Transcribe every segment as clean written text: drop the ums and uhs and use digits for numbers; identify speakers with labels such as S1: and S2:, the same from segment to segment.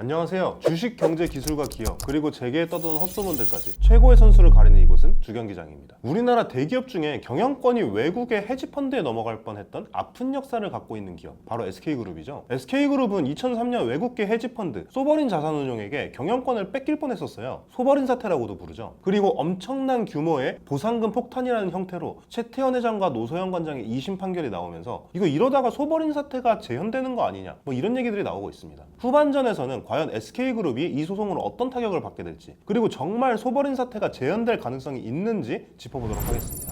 S1: 안녕하세요. 주식, 경제, 기술과 기업, 그리고 재계에 떠도는 헛소문들까지 최고의 선수를 가리는 이곳은 주경기장입니다. 우리나라 대기업 중에 경영권이 외국의 헤지펀드에 넘어갈 뻔했던 아픈 역사를 갖고 있는 기업, 바로 SK그룹이죠. SK그룹은 2003년 외국계 헤지펀드 소버린 자산운용에게 경영권을 뺏길 뻔했었어요. 소버린 사태라고도 부르죠. 그리고 엄청난 규모의 보상금 폭탄이라는 형태로 최태원 회장과 노소영 관장의 2심 판결이 나오면서 이거 이러다가 소버린 사태가 재현되는 거 아니냐, 뭐 이런 얘기들이 나오고 있습니다. 후반전에서는 과연 SK그룹이 이 소송으로 어떤 타격을 받게 될지, 그리고 정말 소버린 사태가 재현될 가능성이 있는지 짚어보도록 하겠습니다.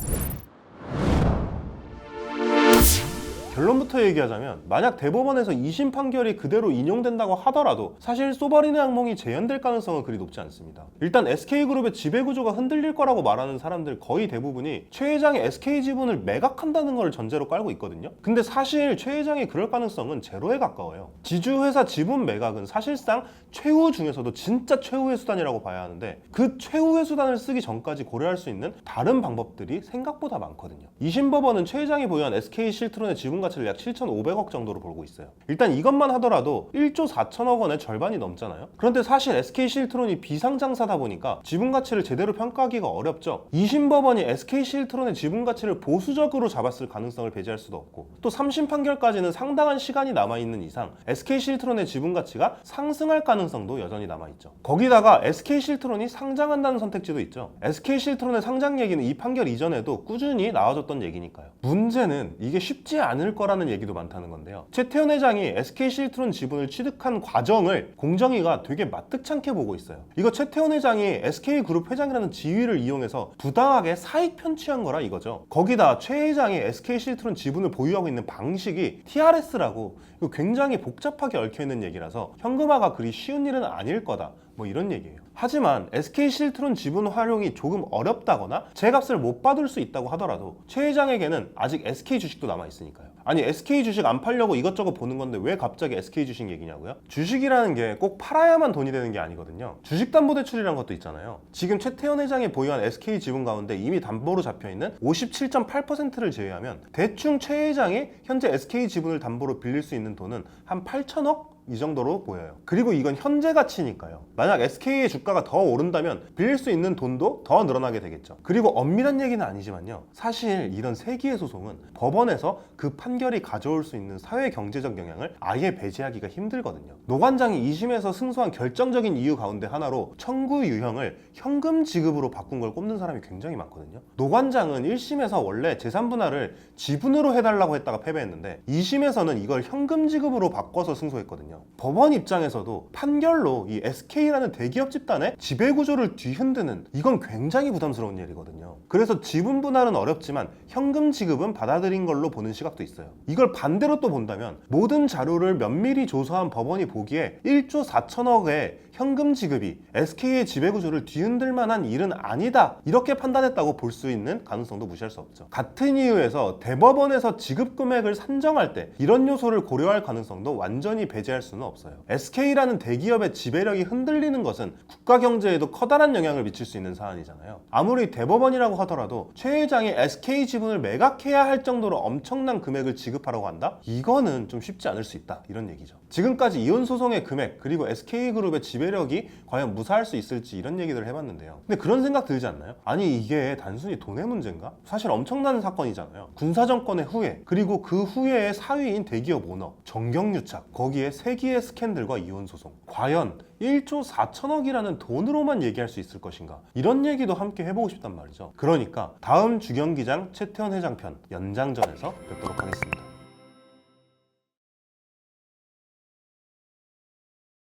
S1: 결론부터 얘기하자면, 만약 대법원에서 2심 판결이 그대로 인용된다고 하더라도 사실 소버린의 악몽이 재현될 가능성은 그리 높지 않습니다. 일단 SK그룹의 지배구조가 흔들릴 거라고 말하는 사람들 거의 대부분이 최 회장이 SK지분을 매각한다는 걸 전제로 깔고 있거든요. 근데 사실 최 회장이 그럴 가능성은 제로에 가까워요. 지주회사 지분 매각은 사실상 최후 중에서도 진짜 최후의 수단이라고 봐야 하는데, 그 최후의 수단을 쓰기 전까지 고려할 수 있는 다른 방법들이 생각보다 많거든요. 2심 법원은 최 회장이 보유한 SK실트론의 지분 가치를 약 7,500억 정도로 보고 있어요. 일단 이것만 하더라도 1조 4천억 원의 절반이 넘잖아요. 그런데 사실 SK실트론이 비상장사다 보니까 지분 가치를 제대로 평가하기가 어렵죠. 2심 법원이 SK실트론의 지분 가치를 보수적으로 잡았을 가능성을 배제할 수도 없고, 또 3심 판결까지는 상당한 시간이 남아있는 이상 SK실트론의 지분 가치가 상승할 가능성도 여전히 남아있죠. 거기다가 SK실트론이 상장한다는 선택지도 있죠. SK실트론의 상장 얘기는 이 판결 이전에도 꾸준히 나와줬던 얘기니까요. 문제는 이게 쉽지 않을 거라는 얘기도 많다는 건데요. 최태원 회장이 SK실트론 지분을 취득한 과정을 공정위가 되게 마뜩찮게 보고 있어요. 이거 최태원 회장이 SK그룹 회장이라는 지위를 이용해서 부당하게 사익 편취한 거라 이거죠. 거기다 최 회장이 SK실트론 지분을 보유하고 있는 방식이 TRS라고 이거 굉장히 복잡하게 얽혀있는 얘기라서 현금화가 그리 쉬운 일은 아닐 거다, 뭐 이런 얘기예요. 하지만 SK실트론 지분 활용이 조금 어렵다거나 제값을 못 받을 수 있다고 하더라도 최 회장에게는 아직 SK 주식도 남아있으니까요. 아니, SK 주식 안 팔려고 이것저것 보는 건데 왜 갑자기 SK 주식 얘기냐고요? 주식이라는 게 꼭 팔아야만 돈이 되는 게 아니거든요. 주식담보대출이라는 것도 있잖아요. 지금 최태원 회장이 보유한 SK 지분 가운데 이미 담보로 잡혀있는 57.8%를 제외하면 대충 최 회장이 현재 SK 지분을 담보로 빌릴 수 있는 돈은 한 8천억? 이 정도로 보여요. 그리고 이건 현재 가치니까요. 만약 SK의 주가가 더 오른다면 빌릴 수 있는 돈도 더 늘어나게 되겠죠. 그리고 엄밀한 얘기는 아니지만요, 사실 이런 세기의 소송은 법원에서 그 판결이 가져올 수 있는 사회 경제적 영향을 아예 배제하기가 힘들거든요. 노 관장이 2심에서 승소한 결정적인 이유 가운데 하나로 청구 유형을 현금 지급으로 바꾼 걸 꼽는 사람이 굉장히 많거든요. 노 관장은 1심에서 원래 재산 분할을 지분으로 해달라고 했다가 패배했는데 2심에서는 이걸 현금 지급으로 바꿔서 승소했거든요. 법원 입장에서도 판결로 이 SK라는 대기업 집단의 지배구조를 뒤흔드는, 이건 굉장히 부담스러운 일이거든요. 그래서 지분 분할은 어렵지만 현금 지급은 받아들인 걸로 보는 시각도 있어요. 이걸 반대로 또 본다면 모든 자료를 면밀히 조사한 법원이 보기에 1조 4천억의 현금 지급이 SK의 지배구조를 뒤흔들 만한 일은 아니다, 이렇게 판단했다고 볼 수 있는 가능성도 무시할 수 없죠. 같은 이유에서 대법원에서 지급 금액을 산정할 때 이런 요소를 고려할 가능성도 완전히 배제할 수는 없어요. SK라는 대기업의 지배력이 흔들리는 것은 국가 경제에도 커다란 영향을 미칠 수 있는 사안이잖아요. 아무리 대법원이라고 하더라도 최 회장이 SK 지분을 매각해야 할 정도로 엄청난 금액을 지급하라고 한다? 이거는 좀 쉽지 않을 수 있다, 이런 얘기죠. 지금까지 이혼 소송의 금액, 그리고 SK그룹의 지배력이 과연 무사할 수 있을지, 이런 얘기들을 해봤는데요. 근데 그런 생각 들지 않나요? 아니, 이게 단순히 돈의 문제인가? 사실 엄청난 사건이잖아요. 군사정권의 후예, 그리고 그 후예의 사위인 대기업 오너, 정경유착, 거기에 세기의 스캔들과 이혼 소송. 과연 1조 4천억이라는 돈으로만 얘기할 수 있을 것인가? 이런 얘기도 함께 해보고 싶단 말이죠. 그러니까 다음 주경기장 최태원 회장 편 연장전에서 뵙도록 하겠습니다.